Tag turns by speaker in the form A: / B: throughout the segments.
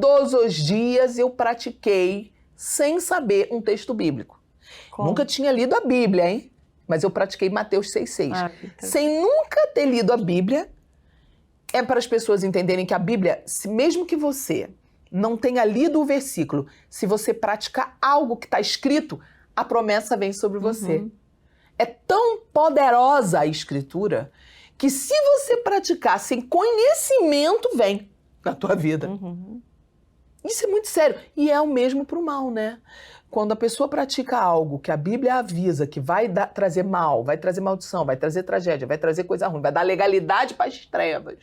A: todos os dias eu pratiquei sem saber um texto bíblico.
B: Como?
A: Nunca tinha lido a Bíblia, hein? Mas eu pratiquei Mateus 6,6. Sem nunca ter lido a Bíblia, é para as pessoas entenderem que a Bíblia, mesmo que você não tenha lido o versículo, se você praticar algo que está escrito, a promessa vem sobre você. É tão poderosa a Escritura que se você praticar sem conhecimento, vem na tua vida. Isso é muito sério. E é o mesmo para o mal, né? Quando a pessoa pratica algo que a Bíblia avisa que vai trazer mal, vai trazer maldição, vai trazer tragédia, vai trazer coisa ruim, vai dar legalidade para as trevas.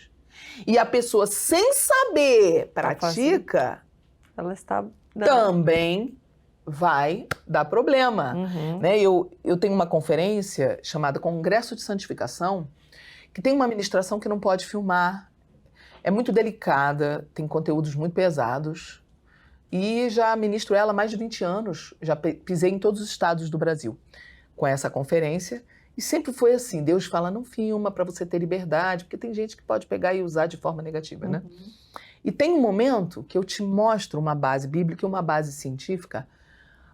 A: E a pessoa, sem saber, pratica,
B: ela está
A: também vai dar problema. Né? Eu tenho uma conferência chamada Congresso de Santificação, que tem uma ministração que não pode filmar. É muito delicada, tem conteúdos muito pesados. E já ministro ela há mais de 20 anos. Já pisei em todos os estados do Brasil com essa conferência. E sempre foi assim, Deus fala, não filma para você ter liberdade, porque tem gente que pode pegar e usar de forma negativa, né? E tem um momento que eu te mostro uma base bíblica e uma base científica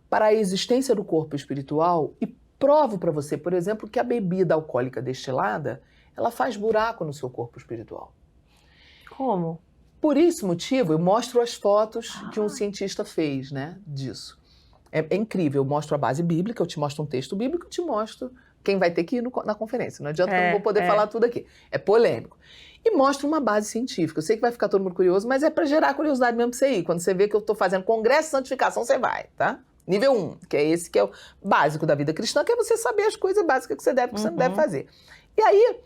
A: para a existência do corpo espiritual e provo para você, por exemplo, que a bebida alcoólica destilada, ela faz buraco no seu corpo espiritual.
B: Como?
A: Por esse motivo, eu mostro as fotos que um cientista fez, né, disso. É incrível, eu mostro a base bíblica, eu te mostro um texto bíblico, eu te mostro quem vai ter que ir na conferência. Não adianta que eu não vou poder falar tudo aqui. É polêmico. E mostro uma base científica. Eu sei que vai ficar todo mundo curioso, mas é para gerar curiosidade mesmo pra você ir. Quando você vê que eu estou fazendo congresso de santificação, você vai, tá? Nível 1, que é esse que é o básico da vida cristã, que é você saber as coisas básicas que você deve, que você não deve fazer. E aí,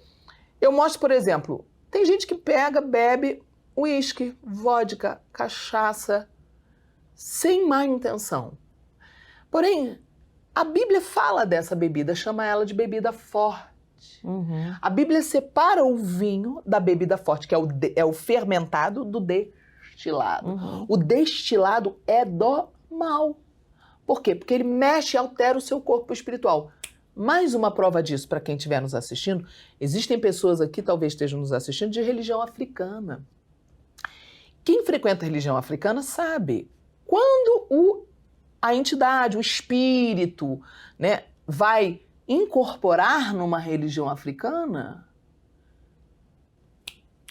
A: eu mostro, por exemplo, tem gente que pega, bebe uísque, vodka, cachaça, sem má intenção. Porém, a Bíblia fala dessa bebida, chama ela de bebida forte. A Bíblia separa o vinho da bebida forte, que é o fermentado, do destilado. O destilado é do mal. Por quê? Porque ele mexe e altera o seu corpo espiritual. Mais uma prova disso, para quem estiver nos assistindo, existem pessoas aqui, talvez estejam nos assistindo, de religião africana. Quem frequenta a religião africana sabe, quando a entidade, o espírito, né, vai incorporar numa religião africana,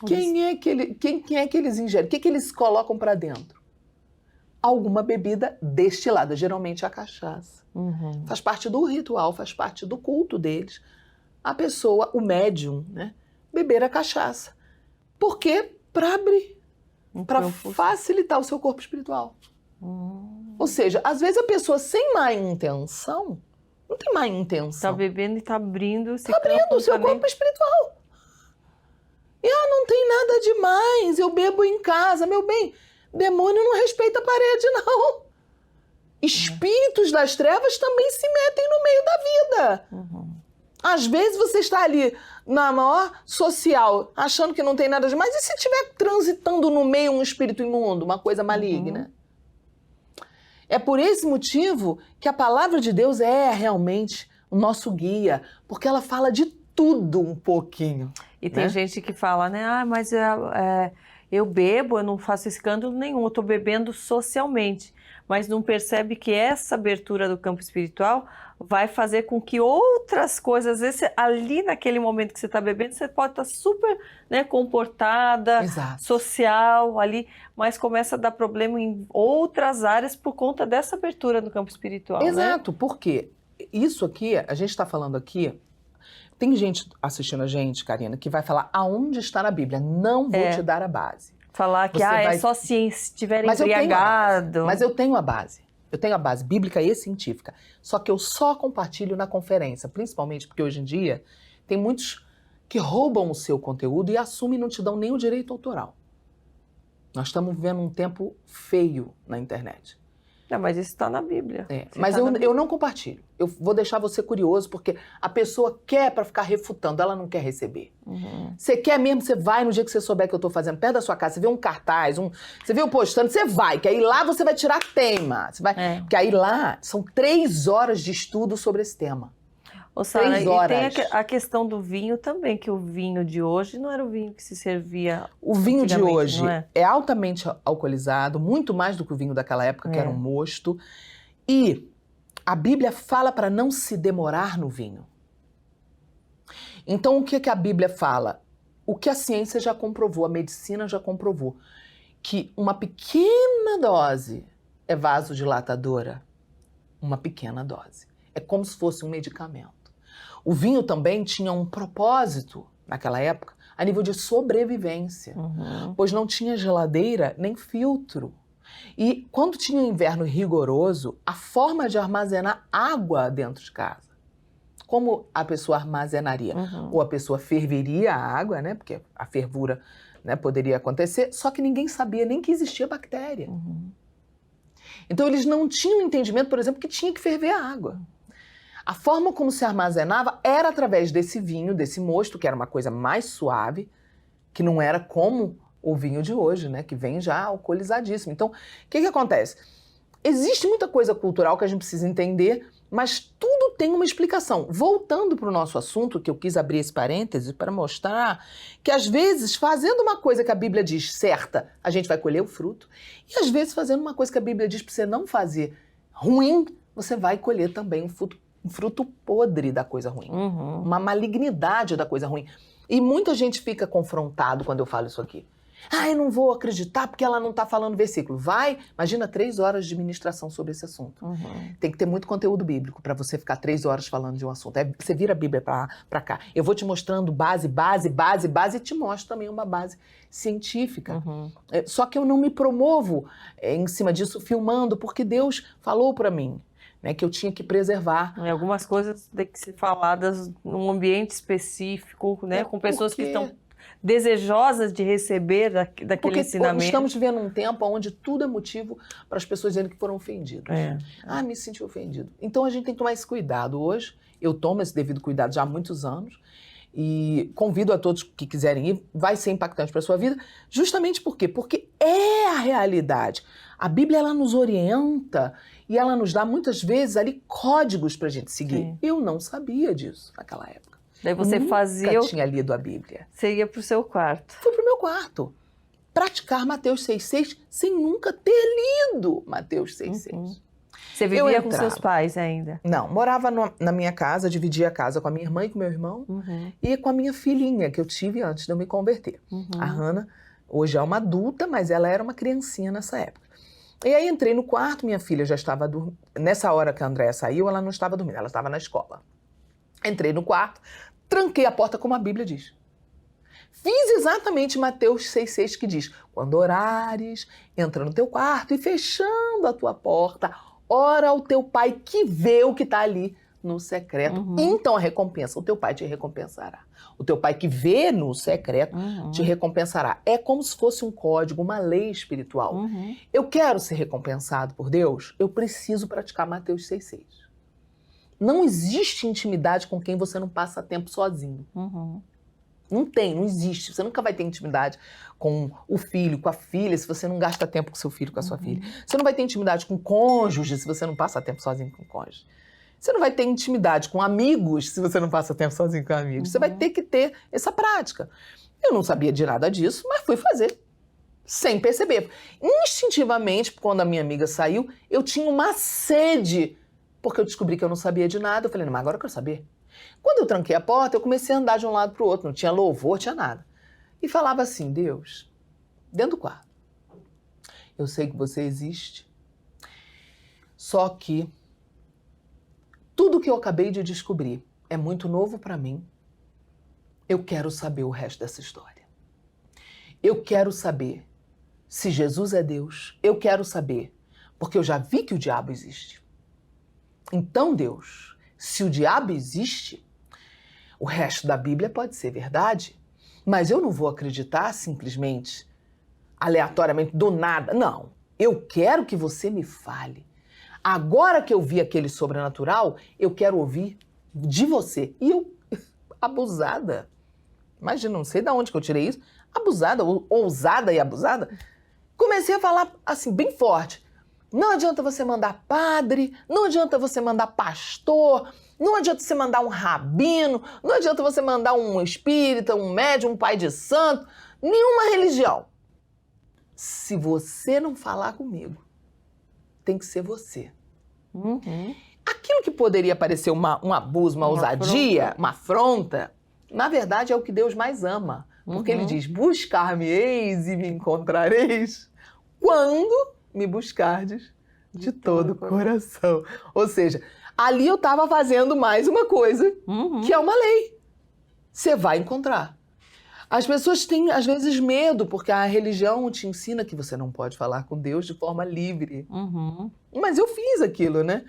A: quem é que eles ingerem? O que eles colocam para dentro? Alguma bebida destilada, geralmente a cachaça. Faz parte do ritual, faz parte do culto deles. A pessoa, o médium, né, beber a cachaça. Por quê? Para abrir. Para facilitar o seu corpo espiritual. Ou seja, às vezes a pessoa sem má intenção, não tem má intenção.
B: Tá bebendo e tá abrindo
A: o seu corpo espiritual. E não tem nada demais, eu bebo em casa. Meu bem, demônio não respeita a parede, não. Espíritos das trevas também se metem no meio da vida. Às vezes você está ali na maior social, achando que não tem nada demais, e se estiver transitando no meio um espírito imundo, uma coisa maligna? É por esse motivo que a palavra de Deus é realmente o nosso guia, porque ela fala de tudo um pouquinho.
B: E tem gente que fala, né, mas eu bebo, eu não faço escândalo nenhum, eu estou bebendo socialmente, mas não percebe que essa abertura do campo espiritual vai fazer com que outras coisas, às vezes ali naquele momento que você está bebendo, você pode estar super, né, comportada, social ali, mas começa a dar problema em outras áreas por conta dessa abertura do campo espiritual.
A: Exato, porque isso aqui, a gente está falando aqui, tem gente assistindo a gente, Karina, que vai falar aonde está na Bíblia. Não vou te dar a base.
B: Falar que é só se estiver embriagado.
A: Mas eu tenho a base. Eu tenho a base bíblica e científica. Só que eu só compartilho na conferência, principalmente porque hoje em dia tem muitos que roubam o seu conteúdo e assumem e não te dão nem o direito autoral. Nós estamos vivendo um tempo feio na internet.
B: Não, mas isso está na Bíblia.
A: Mas eu não compartilho. Eu vou deixar você curioso, porque a pessoa quer para ficar refutando, ela não quer receber. Você quer mesmo, você vai no dia que você souber que eu estou fazendo, perto da sua casa, você vê um cartaz, você vê eu postando, você vai, que aí lá você vai tirar tema. Você vai, porque aí lá são 3 horas de estudo sobre esse tema.
B: Ô, Sara,
A: 3
B: e
A: horas.
B: tem a questão do vinho também, que o vinho de hoje não era o vinho que se servia
A: O vinho de
B: antigamente,
A: hoje
B: não é?
A: é altamente alcoolizado, muito mais do que o vinho daquela época, que era um mosto. E a Bíblia fala para não se demorar no vinho. Então, o que a Bíblia fala? O que a ciência já comprovou, a medicina já comprovou, que uma pequena dose é vasodilatadora. Uma pequena dose. É como se fosse um medicamento. O vinho também tinha um propósito, naquela época, a nível de sobrevivência, pois não tinha geladeira nem filtro. E quando tinha um inverno rigoroso, a forma de armazenar água dentro de casa, como a pessoa armazenaria? Ou a pessoa ferveria a água, né? Porque a fervura, né, poderia acontecer, só que ninguém sabia nem que existia bactéria. Então eles não tinham entendimento, por exemplo, que tinha que ferver a água. A forma como se armazenava era através desse vinho, desse mosto, que era uma coisa mais suave, que não era como o vinho de hoje, né? Que vem já alcoolizadíssimo. Então, o que acontece? Existe muita coisa cultural que a gente precisa entender, mas tudo tem uma explicação. Voltando para o nosso assunto, que eu quis abrir esse parêntese para mostrar que às vezes, fazendo uma coisa que a Bíblia diz certa, a gente vai colher o fruto. E às vezes, fazendo uma coisa que a Bíblia diz para você não fazer ruim, você vai colher também um fruto podre da coisa ruim. Uma malignidade da coisa ruim. E muita gente fica confrontado quando eu falo isso aqui. Ah, eu não vou acreditar porque ela não está falando versículo. Vai, imagina 3 horas de ministração sobre esse assunto. Tem que ter muito conteúdo bíblico para você ficar 3 horas falando de um assunto. Você vira a Bíblia para cá. Eu vou te mostrando base, e te mostro também uma base científica. Só que eu não me promovo em cima disso filmando, porque Deus falou para mim, né, que eu tinha que preservar.
B: Algumas coisas têm que ser faladas num ambiente específico, né, com pessoas que estão desejosas de receber daquele ensinamento.
A: Porque estamos vivendo um tempo onde tudo é motivo para as pessoas dizendo que foram ofendidas. Ah, me senti ofendido. Então a gente tem que tomar esse cuidado hoje. Eu tomo esse devido cuidado já há muitos anos e convido a todos que quiserem ir. Vai ser impactante para a sua vida. Justamente por quê? Porque é a realidade. A Bíblia, ela nos orienta e ela nos dá muitas vezes ali códigos para a gente seguir. Eu não sabia disso naquela época.
B: Daí você
A: Nunca tinha lido a Bíblia.
B: Você ia para o seu quarto.
A: Fui para o meu quarto. Praticar Mateus 6,6 sem nunca ter lido Mateus 6,6.
B: Você vivia com seus pais ainda?
A: Não, morava na minha casa, dividia a casa com a minha irmã e com meu irmão e com a minha filhinha, que eu tive antes de eu me converter. A Hannah hoje é uma adulta, mas ela era uma criancinha nessa época. E aí entrei no quarto, minha filha já estava dormindo. Nessa hora que a Andréia saiu, ela não estava dormindo, ela estava na escola. Entrei no quarto, tranquei a porta como a Bíblia diz. Fiz exatamente Mateus 6,6 que diz: quando orares, entra no teu quarto e fechando a tua porta, ora ao teu pai que vê o que está ali no secreto. Então a recompensa, o teu pai te recompensará. O teu pai que vê no secreto te recompensará. É como se fosse um código, uma lei espiritual. Eu quero ser recompensado por Deus, eu preciso praticar Mateus 6,6. Não existe intimidade com quem você não passa tempo sozinho. Não tem, não existe. Você nunca vai ter intimidade com o filho, com a filha, se você não gasta tempo com seu filho, com a sua filha. Você não vai ter intimidade com o cônjuge, se você não passa tempo sozinho com o cônjuge. Você não vai ter intimidade com amigos, se você não passa tempo sozinho com amigos. Você vai ter que ter essa prática. Eu não sabia de nada disso, mas fui fazer. Sem perceber. Instintivamente, quando a minha amiga saiu, eu tinha uma sede, porque eu descobri que eu não sabia de nada. Eu falei, não, mas agora eu quero saber. Quando eu tranquei a porta, eu comecei a andar de um lado para o outro. Não tinha louvor, tinha nada. E falava assim, Deus, dentro do quarto, eu sei que você existe, só que tudo que eu acabei de descobrir é muito novo para mim. Eu quero saber o resto dessa história. Eu quero saber se Jesus é Deus. Eu quero saber, porque eu já vi que o diabo existe. Então, Deus, se o diabo existe, o resto da Bíblia pode ser verdade, mas eu não vou acreditar simplesmente, aleatoriamente, do nada. Não, eu quero que você me fale. Agora que eu vi aquele sobrenatural, eu quero ouvir de você. E eu, abusada, imagina, não sei de onde que eu tirei isso, abusada, ousada e abusada, comecei a falar assim, bem forte. Não adianta você mandar padre, não adianta você mandar pastor, Não adianta você mandar um rabino, não adianta você mandar um espírita, um médium, um pai de santo, nenhuma religião. Se você não falar comigo, tem que ser você.
B: Uhum.
A: Aquilo que poderia parecer um abuso, uma ousadia, uma afronta, na verdade é o que Deus mais ama. Porque Ele diz, buscar-me-eis e me encontrareis quando me buscardes de todo o coração. Ou seja, ali eu estava fazendo mais uma coisa, que é uma lei. Você vai encontrar. As pessoas têm, às vezes, medo, porque a religião te ensina que você não pode falar com Deus de forma livre. Mas eu fiz aquilo, né?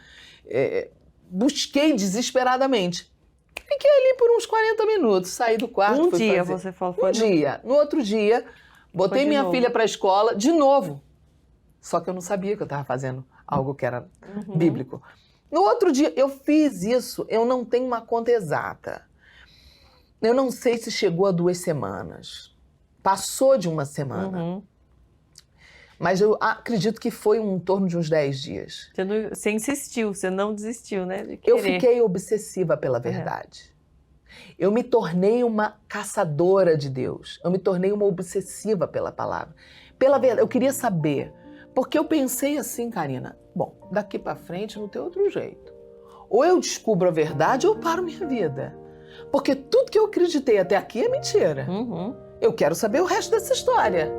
A: Busquei desesperadamente. Fiquei ali por uns 40 minutos, saí do quarto.
B: Um dia você falou?
A: Um dia. No outro dia, botei minha filha para a escola de novo. Só que eu não sabia que eu estava fazendo algo que era bíblico. No outro dia, eu fiz isso. Eu não tenho uma conta exata. Eu não sei se chegou a 2 semanas. Passou de uma semana. Mas eu acredito que foi em torno de uns 10 dias.
B: Você insistiu, você não desistiu, né? De
A: Eu
B: querer.
A: fiquei obsessiva pela verdade. Eu me tornei uma caçadora de Deus. Eu me tornei uma obsessiva pela palavra. Pela verdade, eu queria saber. Porque eu pensei assim, Karina, bom, daqui pra frente não tem outro jeito. Ou eu descubro a verdade ou eu paro minha vida. Porque tudo que eu acreditei até aqui é mentira. Eu quero saber o resto dessa história.